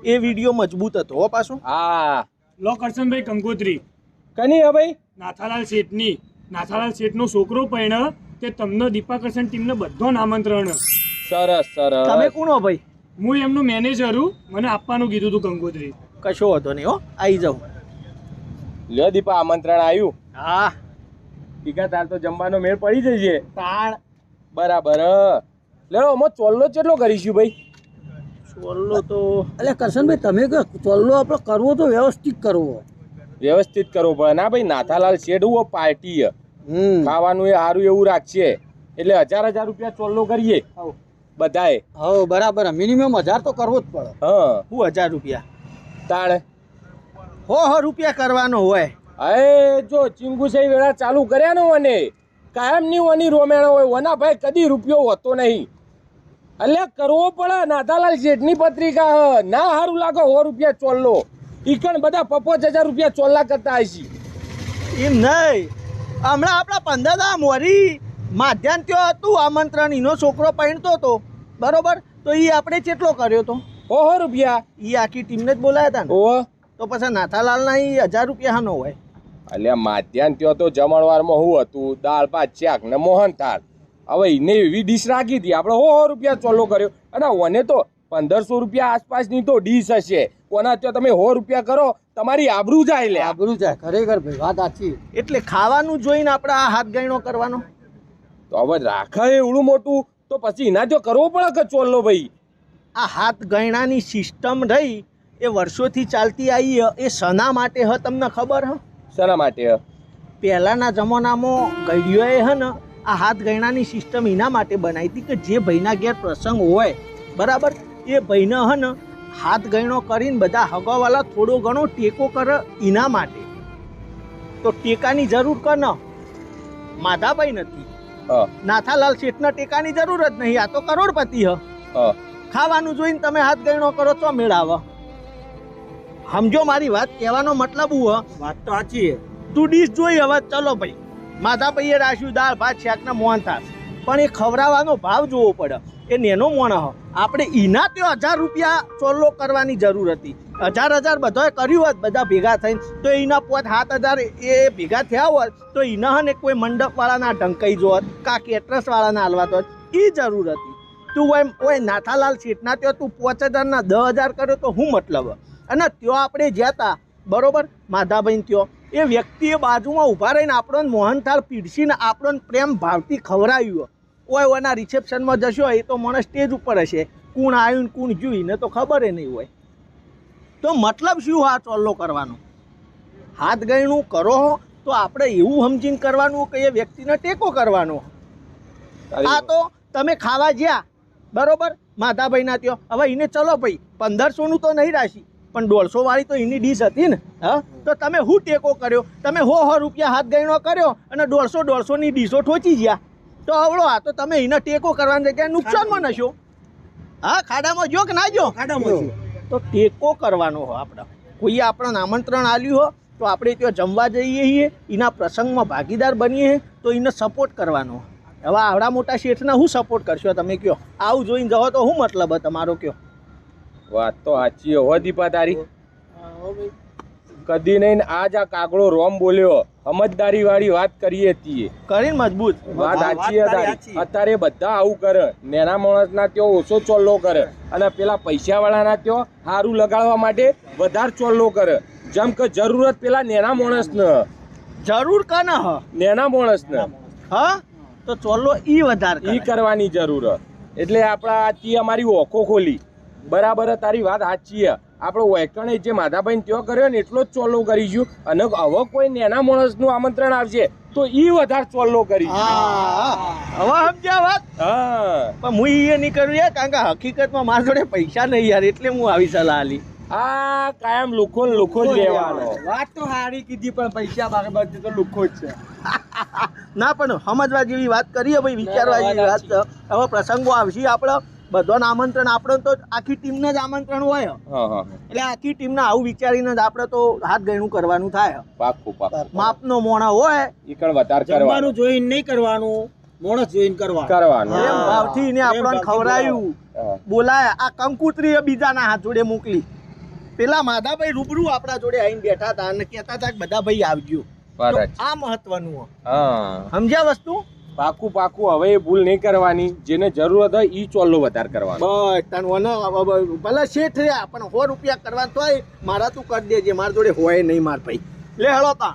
એ video મજબૂત હતો હો પાછો. હા લો કરશનભાઈ કંકોત્રી કની હે ભાઈ નાથાલાલ શેઠનો છોકરો પૈણ તે તમને દીપાકર્ષણ ટીમને બધોને આમંત્રણ. સરસ સરસ. તમે કોણ ભાઈ? હું એમનું મેનેજર હું, મને આપવાનું કીધું તું કંકોત્રી. કશો હતો નહીં હો, આવી જાઉં. લ્યો દીપા આમંત્રણ આવ્યું. હા ટીકા તાર તો જમવાનો મેળ પડી જશે. તાણ બરાબર. લેડો અમે ચોલ્લો કેટલો કરીશું ભાઈ? ચોલ્લો તો એટલે કરશનભાઈ તમે કહો ચોલ્લો આપણે કરવો તો વ્યવસ્થિત કરવો. વ્યવસ્થિત કરવો પડે ના ભાઈ. નાથાલાલ શેઠ હું પાર્ટી ખાવાનું એ સારું એવું રાખશે એટલે 1000 રૂપિયા ચોલ્લો કરીએ બધાએ. હા બરાબર, મિનિમમ 1000 તો કરવો જ પડે. હા હું 1000 રૂપિયા તાણે 100 રૂપિયા કરવાનો હોય. અરે જો ચિંગુસાઈ વેળા ચાલુ કર્યા ને મને કાયમ ની ઓની રોમેણો હોય વના ભાઈ કદી રૂપિયો હોતો નહીં. એટલે કરવો પડે. નાથાલાલ શેઠની પત્રિકા ના સારું લાગે 100 રૂપિયા ચોલ્લો. ઈકણ બધા 5000 રૂપિયા ચોલ્લા કરતા હશી. એમ નહીં, હમણાં આપણા 15 મોરી માધ્યાન ત્યાં હતું આમંત્રણ, એનો છોકરો પહેણતો હતો બરોબર, તો એ આપણે કેટલો કર્યો હતો? 100 રૂપિયા. એ આખી ટીમને જ બોલાયા હતા ને. ઓહ તો પછી નાથાલાલના એ 1000 રૂપિયા હાનો હોય? એટલે માધ્યાન ત્યાં તો જમણવારમાં શું હતું? દાળ ભાત શાક ને મોહન થાળ. હવે એને એવી ડીશ રાખી હતી આપણે 100 રૂપિયા ચોલ્લો કર્યો. અને ઓને તો 1500 રૂપિયા આસપાસની તો ડીશ હશે. કોના ત્યાં તમે 100 રૂપિયા કરો તમારી આબરૂ જાય. લે આબરૂ જાય ખરેખર ભાઈ, વાત સાચી. એટલે ખાવાનું જોઈને આપણે આ હાથ ગણો કરવાનો. તો હવે રાખે એવડું મોટું તો પછી એના જો કરવો પડે કે ચોલ્લો ભાઈ. આ હાથ ગણાની સિસ્ટમ રહી એ વર્ષોથી ચાલતી આવી એ શના માટે હ તમને ખબર હ? શેના માટે? પહેલાંના જમાનામાં ગઈડીઓએ હે ને આ હાથ ગણાની સિસ્ટમ એના માટે બનાવી હતી કે જે ભાઈના ઘેર પ્રસંગ હોય બરાબર, એ ભાઈને હે ને હાથ ગણો કરીને બધા હગાવાલા થોડો ઘણો ટેકો કરે એના માટે. તો ટેકાની જરૂર કર ન માધાભાઈ નથી, નાથાલાલ શેઠના ટેકાની જરૂર જ નહીં. આ તો કરોડપતિ હ. ખાવાનું જોઈને તમે હાથ ગણો કરો તો મેળાવ. સમજો મારી વાત, કહેવાનો મતલબ હું વાત તો સાચી. તું ડીશ જોઈ હવે ચલો ભાઈ માધાભાઈએ રાખ્યું દાળ ભાત શાકના મોહન થાળ, પણ એ ખવડાવવાનો ભાવ જોવો પડે. એ નેનો મોણા હ, આપણે એના ત્યાં 1000 રૂપિયા ચોલ્લો કરવાની જરૂર હતી. 1000 બધાએ કર્યું હોત બધા ભેગા થઈને તો એના 5-7 હજાર એ ભેગા થયા હોત તો એના ને કોઈ મંડપવાળાના ઢંકાઈ જોત કા કેટરસવાળાના હાલવા તો એ જરૂર હતી. તું ઓય નાથાલાલ શેઠના ત્યાં તું 5000 ના 10000 કર્યો તો શું મતલબ? અને ત્યાં આપણે જ્યાં હતા બરોબર માધાભાઈ ત્યાં એ વ્યક્તિએ બાજુમાં ઊભા રહીને આપણને મોહનથાળ પીરસીને આપણને પ્રેમ ભાવથી ખવડાવ્યું. ઓય ઓના રિસેપ્શનમાં જશો એ તો મને સ્ટેજ ઉપર હશે, કોણ આવ્યું ને કોણ જોઈને તો ખબર નહીં હોય. તો મતલબ શું આ ચોલ્લો કરવાનો? હાથ ગણું કરો તો આપણે એવું સમજીને કરવાનું કે એ વ્યક્તિને ટેકો કરવાનો. આ તો તમે ખાવા જ્યાં બરોબર માધાભાઈના ત્યાં, હવે એને ચલો ભાઈ 1500નું તો નહીં રાશી પણ 150 વાળી તો એની ડીશ હતી ને. હા તો તમે શું ટેકો કર્યો? તમે 100 રૂપિયા હાથ ગણો કર્યો અને 150-150ની ડીશો ઠોચી ગયા. તો અવળો આ તો તમે એને ટેકો કરવાની જગ્યાએ નુકસાનમાં નશો. હા ખાડામાં જો કે ના જો? ખાડામાં. તો ટેકો કરવાનો હો આપણે. કોઈએ આપણને આમંત્રણ આપ્યું હો તો આપણે ત્યાં જમવા જઈએ છીએ, એના પ્રસંગમાં ભાગીદાર બનીએ તો એને સપોર્ટ કરવાનો. હવે આવડા મોટા શેઠને શું સપોર્ટ કરશો તમે કયો? આવું જોઈને જાઓ તો શું મતલબ તમારો કયો? વાત તો સાચી હો દીપા તારી. કદી નહીં આજ આ કાગડો રોમ બોલ્યો. સમજદારી વાળી વાત કરીએ છીએ કરીને મજબૂત વાત સાચી તારી. અત્યારે બધા આવું કરે. નેના માણસના ત્યાં ઓછો ચોલ્લો કરે અને પેલા પૈસાવાળાના ત્યાં સારું લગાડવા માટે વધારે ચોલ્લો કરે. જેમ કે જરૂરત પેલા નેના માણસને જરૂર કને હ? નેના માણસને હા તો ચોલ્લો ઈ વધારે ઈ કરવાની જરૂર. એટલે આપણા તી અમારી ઓખો ખોલી. બરાબર તારી વાત સાચી. આપણો વૈકણે જે માધાભાઈ ત્યાં કર્યો ને એટલો જ ચોલ્લો કરીશું. અને હવે કોઈ નેના માણસનું આમંત્રણ આવશે તો ઈ વધારે ચોલ્લો કરીશું. હવે સમજ્યા વાત? હા પણ હું એ નહીં કરું યાર, કારણ કે હકીકતમાં મારા જોડે પૈસા નહીં યાર, એટલે હું આવી સલાહ આલી. આ કાયમ લુખો જ લેવાનો. વાત તો સારી કીધી પણ પૈસા બાબતે તો લુખો જ છે. ના પણ સમજવા જેવી વાત કરીએ ભાઈ, વિચારવા જેવી વાત છે. હવે પ્રસંગો આવશે આપણે બધાને આમંત્રણ, આપણે તો આખી ટીમને જ આમંત્રણ હોય. એટલે આખી ટીમને આવું વિચારીને જ આપણે તો હાથ ગણું કરવાનું થાય. પાક્કું પાક્કું. માપનો મોણા હોય ઈ કણ વધારે કરવાનું જોઈને નહીં કરવાનું, માણસ જોઈને કરવાનું. એમ ભાવથી એને આપણને ખવડાયું બોલાયા. આ કંકુત્રી બીજાના હાથ જોડે મોકલી પેલા માધાભાઈ રૂબરૂ આપણા જોડે આવીને બેઠા હતા અને કહેતા હતા કે બધા ભાઈ આવજો. તો બરાબર. આ મહત્વનું હો. હા સમજ્યા વસ્તુ? પાકું પાકું. હવે એ ભૂલ નહીં કરવાની. જેને જરૂરત હોય ઈ ચોલ્લો વધારે કરવાનો. બસ તને ભલે શેઠ રહ્યા પણ 100 રૂપિયા કરવા તોય મારા તું કરી દેજે. મારા જોડે હોય નહીં માર ભાઈ. લે હળો તા